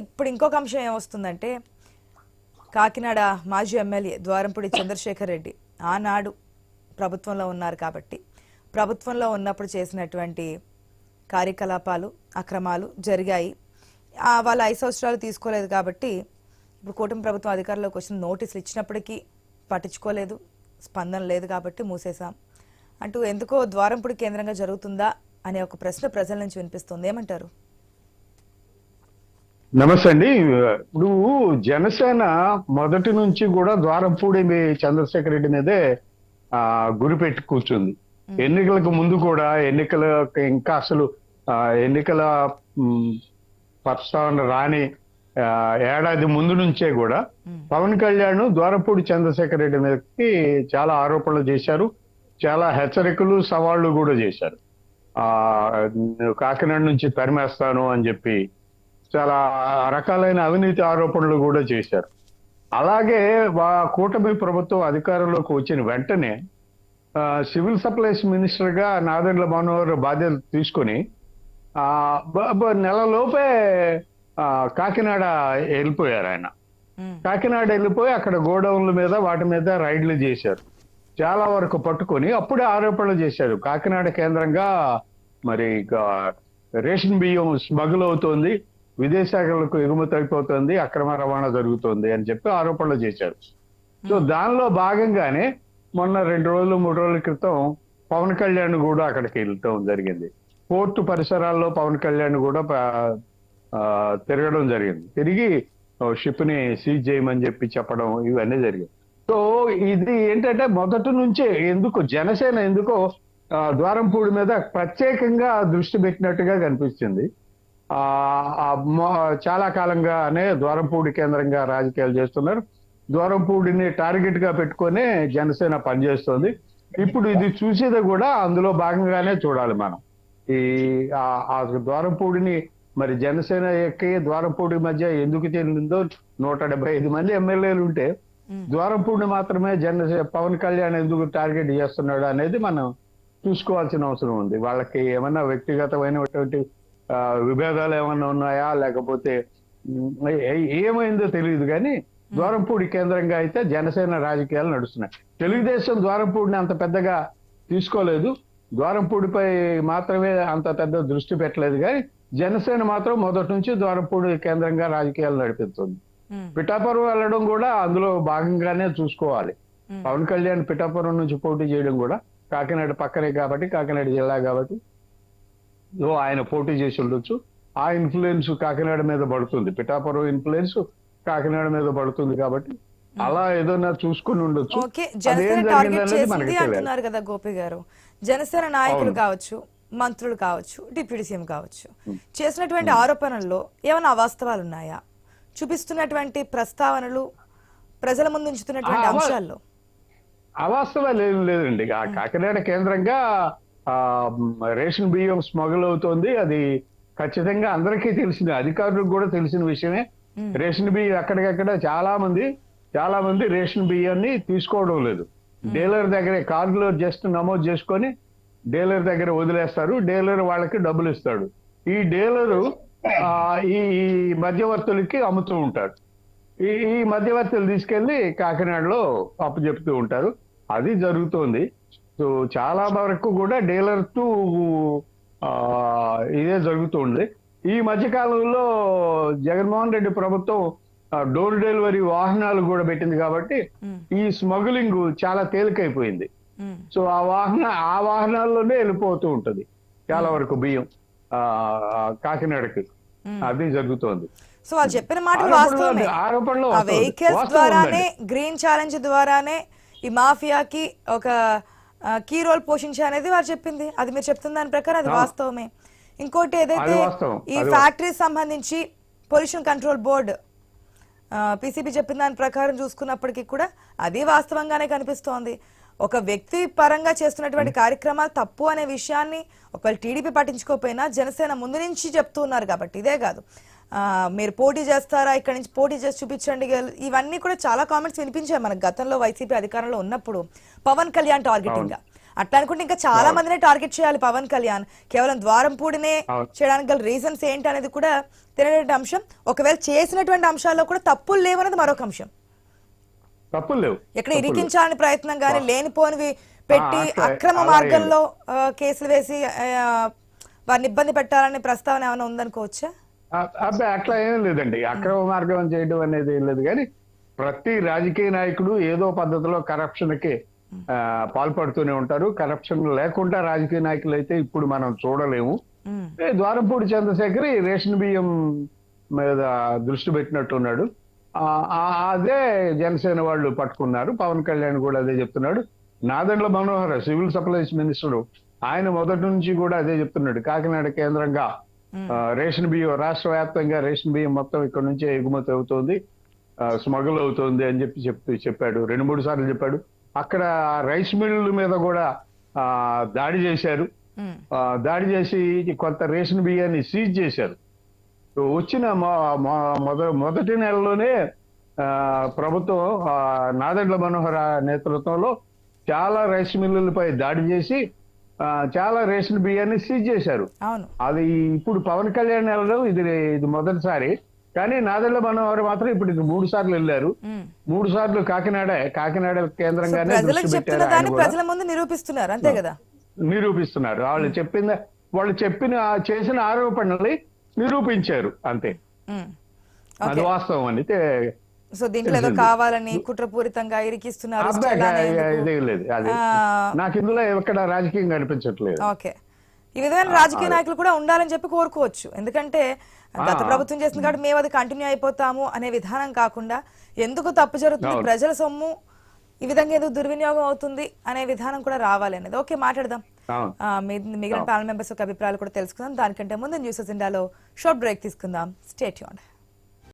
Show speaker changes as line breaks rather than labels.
ఇప్పుడు ఇంకొక అంశం ఏమొస్తుందంటే కాకినాడ మాజీ ఎమ్మెల్యే ద్వారంపూడి చంద్రశేఖర్ రెడ్డి ఆనాడు ప్రభుత్వంలో ఉన్నారు కాబట్టి ప్రభుత్వంలో ఉన్నప్పుడు చేసినటువంటి కార్యకలాపాలు అక్రమాలు జరిగాయి. వాళ్ళు 5 సంవత్సరాలు తీసుకోలేదు కాబట్టి ఇప్పుడు కూటమి ప్రభుత్వం అధికారంలోకి వచ్చిన నోటీసులు ఇచ్చినప్పటికీ పట్టించుకోలేదు, స్పందన లేదు కాబట్టి మూసేశాం అంటూ ఎందుకో ద్వారంపూడి కేంద్రంగా జరుగుతుందా అనే ఒక ప్రశ్న ప్రజల నుంచి వినిపిస్తుంది. ఏమంటారు?
నమస్తే అండి. ఇప్పుడు జనసేన మొదటి నుంచి కూడా ద్వారంపూడి చంద్రశేఖర్ రెడ్డి మీదే గురి పెట్టి కూర్చుంది. ఎన్నికలకు ముందు కూడా ఇంకా అసలు ఎన్నికల ప్రస్తావన రాని ఏడాది ముందు నుంచే కూడా పవన్ కళ్యాణ్ ద్వారంపూడి చంద్రశేఖర్ రెడ్డి మీదకి చాలా ఆరోపణలు చేశారు, చాలా హెచ్చరికలు సవాళ్లు కూడా చేశారు. కాకినాడ నుంచి తరిమేస్తాను అని చెప్పి చాలా రకాలైన అవినీతి ఆరోపణలు కూడా చేశారు. అలాగే కూటమి ప్రభుత్వం అధికారంలోకి వచ్చిన వెంటనే సివిల్ సప్లైస్ మినిస్టర్ గా నాదెండ్ల మనోహర్ బాధ్యత తీసుకొని నెలలోపే కాకినాడ వెళ్ళిపోయారు. ఆయన కాకినాడ వెళ్ళిపోయి అక్కడ గోడౌన్ల మీద వాటి మీద రైడ్లు చేశారు. చాలా వరకు పట్టుకొని అప్పుడే ఆరోపణలు చేశారు. కాకినాడ కేంద్రంగా మరి రేషన్ బియ్యం స్మగుల్ అవుతోంది, విదేశాలకు ఎగుమతి అయిపోతుంది, అక్రమ రవాణా జరుగుతుంది అని చెప్పి ఆరోపణలు చేశారు. సో దానిలో భాగంగానే మొన్న 2 రోజులు 3 రోజుల క్రితం పవన్ కళ్యాణ్ కూడా అక్కడికి వెళ్ళటం జరిగింది. పోర్టు పరిసరాల్లో పవన్ కళ్యాణ్ కూడా తిరగడం జరిగింది. తిరిగి షిప్ ని సీజ్ చేయమని చెప్పి చెప్పడం ఇవన్నీ జరిగింది. సో ఇది ఏంటంటే మొదటి నుంచే జనసేన ఎందుకో ద్వారంపూడి మీద ప్రత్యేకంగా దృష్టి పెట్టినట్టుగా కనిపిస్తుంది. చాలా కాలంగానే ద్వారంపూడి కేంద్రంగా రాజకీయాలు చేస్తున్నారు. ద్వారంపూడిని టార్గెట్ గా పెట్టుకునే జనసేన పనిచేస్తుంది. ఇప్పుడు ఇది చూసేది కూడా అందులో భాగంగానే చూడాలి మనం. ద్వారంపూడిని మరి జనసేన ఎక్కి ద్వారంపూడి మధ్య ఎందుకు చెందిందో 175 మంది ఎమ్మెల్యేలు ఉంటే ద్వారంపూడిని మాత్రమే పవన్ కళ్యాణ్ ఎందుకు టార్గెట్ చేస్తున్నాడు అనేది మనం చూసుకోవాల్సిన అవసరం ఉంది. వాళ్ళకి ఏమన్నా వ్యక్తిగతమైనటువంటి విభేదాలు ఏమన్నా ఉన్నాయా లేకపోతే ఏమైందో తెలియదు, కానీ ద్వారంపూడి కేంద్రంగా అయితే జనసేన రాజకీయాలు నడుస్తున్నాయి. తెలుగుదేశం ద్వారంపూడిని అంత పెద్దగా తీసుకోలేదు, ద్వారంపూడిపై మాత్రమే అంత పెద్ద దృష్టి పెట్టలేదు, కానీ జనసేన మాత్రం మొదటి నుంచి ద్వారంపూడి కేంద్రంగా రాజకీయాలు నడిపిస్తుంది. పిఠాపురం వెళ్ళడం కూడా అందులో భాగంగానే చూసుకోవాలి. పవన్ కళ్యాణ్ పిఠాపురం నుంచి పోటీ చేయడం కూడా కాకినాడ పక్కనే కాబట్టి, కాకినాడ జిల్లా కాబట్టి ఆయన పోటీ చేసి ఉండొచ్చు. ఆ ఇన్ఫ్లుయెన్స్ కాకినాడ మీద పడుతుంది, పిఠాపురం ఇన్ఫ్లుయెన్స్ కాకినాడ మీద పడుతుంది కాబట్టి అలా ఏదైనా చూసుకుని ఉండొచ్చు.
అంటున్నారు కదా గోపి గారు, జనసేన నాయకులు కావచ్చు, మంత్రులు కావచ్చు, డిప్యూటీ సీఎం కావచ్చు, చేసినటువంటి ఆరోపణల్లో ఏమైనా అవాస్తవాలు ఉన్నాయా? చూపిస్తున్నటువంటి ప్రస్తావనలు ప్రజల ముందు ఉంచుతున్నటువంటి అంశాల్లో
అవాస్తవాలు ఏం లేదండి. కాకినాడ కేంద్రంగా రేషన్ బియ్యం స్మగుల్ అవుతోంది, అది ఖచ్చితంగా అందరికీ తెలిసిన, అధికారులకు కూడా తెలిసిన విషయమే. రేషన్ బియ్యం అక్కడికక్కడ చాలా మంది రేషన్ బియ్యాన్ని తీసుకోవడం లేదు. డీలర్ దగ్గర కార్డులో జస్ట్ నమోదు చేసుకొని డీలర్ దగ్గర వదిలేస్తారు, డీలర్ వాళ్ళకి డబ్బులు ఇస్తాడు. ఈ డీలరు ఈ మధ్యవర్తులకి అమ్ముతూ ఉంటారు. ఈ మధ్యవర్తులు తీసుకెళ్లి కాకినాడలో అప్పు చెప్తూ ఉంటారు. అది జరుగుతోంది. సో చాలా వరకు కూడా డీలర్ టు ఇదే జరుగుతుంది. ఈ మధ్యకాలంలో జగన్మోహన్ రెడ్డి ప్రభుత్వం డోర్ డెలివరీ వాహనాలు కూడా పెట్టింది కాబట్టి ఈ స్మగ్లింగ్ చాలా తేలికైపోయింది. సో ఆ వాహనాల్లోనే వెళ్ళిపోతూ ఉంటది చాలా వరకు బియ్యం కాకినాడకి. అది జరుగుతోంది.
సో వాళ్ళు చెప్పిన మాటలు వాస్తవమే. ఆ వెహికల్స్ ద్వారానే, గ్రీన్ ఛాలెంజ్ ద్వారానే ఈ మాఫియాకి ఒక కీ రోల్ పోషించారనేది వారు చెప్పింది. అది మీరు చెప్తున్న దాని ప్రకారం అది వాస్తవమే. ఇంకోటి ఏదైతే ఈ ఫ్యాక్టరీ సంబంధించి పొల్యూషన్ కంట్రోల్ బోర్డు పిసిబి చెప్పిన దాని ప్రకారం చూసుకున్నప్పటికీ కూడా అది వాస్తవంగానే కనిపిస్తోంది. ఒక వ్యక్తి పరంగా చేస్తున్నటువంటి కార్యక్రమాలు తప్పు అనే విషయాన్ని ఒకవేళ టీడీపీ పట్టించుకోకపోయినా జనసేన ముందు నుంచి చెప్తున్నారు కాబట్టి, ఇదే కాదు మీరు పోటీ చేస్తారా, ఇక్కడ నుంచి పోటీ చేసి చూపించండి, ఇవన్నీ కూడా చాలా కామెంట్స్ వినిపించాయి మనకు గతంలో వైసీపీ అధికారంలో ఉన్నప్పుడు పవన్ కళ్యాణ్ టార్గెటింగ్ గా. అట్లా అనుకుంటే ఇంకా చాలా మందినే టార్గెట్ చేయాలి పవన్ కళ్యాణ్. కేవలం ద్వారంపూడినే చేయడానికి గల రీజన్స్ ఏంటి అనేది కూడా తెలియని అంశం. ఒకవేళ చేసినటువంటి అంశాల్లో కూడా తప్పులు లేవనేది మరొక అంశం.
తప్పులు లేవు,
ఎక్కడ ఇరికించాలని ప్రయత్నం కానీ లేనిపోనివి పెట్టి అక్రమ మార్గంలో కేసులు వేసి వారిని ఇబ్బంది పెట్టాలనే ప్రస్తావన ఏమైనా ఉందనుకోవచ్చా?
అబ్బాయి అట్లా ఏం లేదండి. అక్రమ మార్గం చేయడం అనేది ఏం లేదు. కానీ ప్రతి రాజకీయ నాయకుడు ఏదో పద్ధతిలో కరప్షన్ కి పాల్పడుతూనే ఉంటారు. కరప్షన్ లేకుండా రాజకీయ నాయకులు అయితే ఇప్పుడు మనం చూడలేము. ద్వారంపూడి చంద్రశేఖర్ రేషన్ బియ్యం మీద దృష్టి పెట్టినట్టున్నాడు. అదే జనసేన వాళ్ళు పట్టుకున్నారు. పవన్ కళ్యాణ్ కూడా అదే చెప్తున్నాడు. Nadendla Manohar civil supplies minister, ఆయన మొదటి నుంచి కూడా అదే చెప్తున్నాడు. కాకినాడ కేంద్రంగా రేషన్ బియ్యం రాష్ట్ర వ్యాప్తంగా రేషన్ బియ్యం మొత్తం ఇక్కడ నుంచే ఎగుమతి అవుతుంది, స్మగుల్ అవుతుంది అని చెప్పాడు. 2-3 సార్లు చెప్పాడు. అక్కడ రైస్ మిల్లుల మీద కూడా దాడి చేశారు. దాడి చేసి కొంత రేషన్ బియ్యాన్ని సీజ్ చేశారు. వచ్చిన మొదటి నెలలోనే ప్రభుత్వం నాదెండ్ల మనోహర్ నేతృత్వంలో చాలా రైస్ మిల్లులపై దాడి చేసి చాలా రేషన్ బియ్యాన్ని సీజ్ చేశారు. అది ఇప్పుడు పవన్ కళ్యాణ్ వెళ్ళడం ఇది మొదటిసారి. కానీ నాదెండ్ల మనోహర్ మాత్రం ఇప్పుడు 3 సార్లు వెళ్ళారు. 3 సార్లు కాకినాడ కేంద్రంగానే
ప్రజల ముందు నిరూపిస్తున్నారు. అంతే కదా,
నిరూపిస్తున్నారు. వాళ్ళు చేసిన ఆరోపణల్ని నిరూపించారు. అంతే, అది వాస్తవం అని.
సో దీంట్లో ఏదో కావాలని కుట్రపూరితంగా ఇరికిస్తున్నారు.
నాకు ఇందులో ఎక్కడ రాజకీయం కనిపించట్లేదు.
ఓకే, ఈ విధమైన రాజకీయ నాయకులు కూడా ఉండాలని చెప్పి కోరుకోవచ్చు. ఎందుకంటే గత ప్రభుత్వం చేసింది కాబట్టి మేము అది కంటిన్యూ అయిపోతాము అనే విధానం కాకుండా ఎందుకు తప్పు జరుగుతుంది, ప్రజల సొమ్ము ఈ విధంగా ఏదో దుర్వినియోగం అవుతుంది అనే విధానం కూడా రావాలి అనేది. ఓకే, మాట్లాడదాం. మిగిలిన ప్యానల్ మెంబర్స్ యొక్క అభిప్రాయాలు కూడా తెలుసుకుందాం. దానికంటే ముందు న్యూస్ ఇండియాలో షార్ట్ బ్రేక్ తీసుకుందాం. Stay tuned.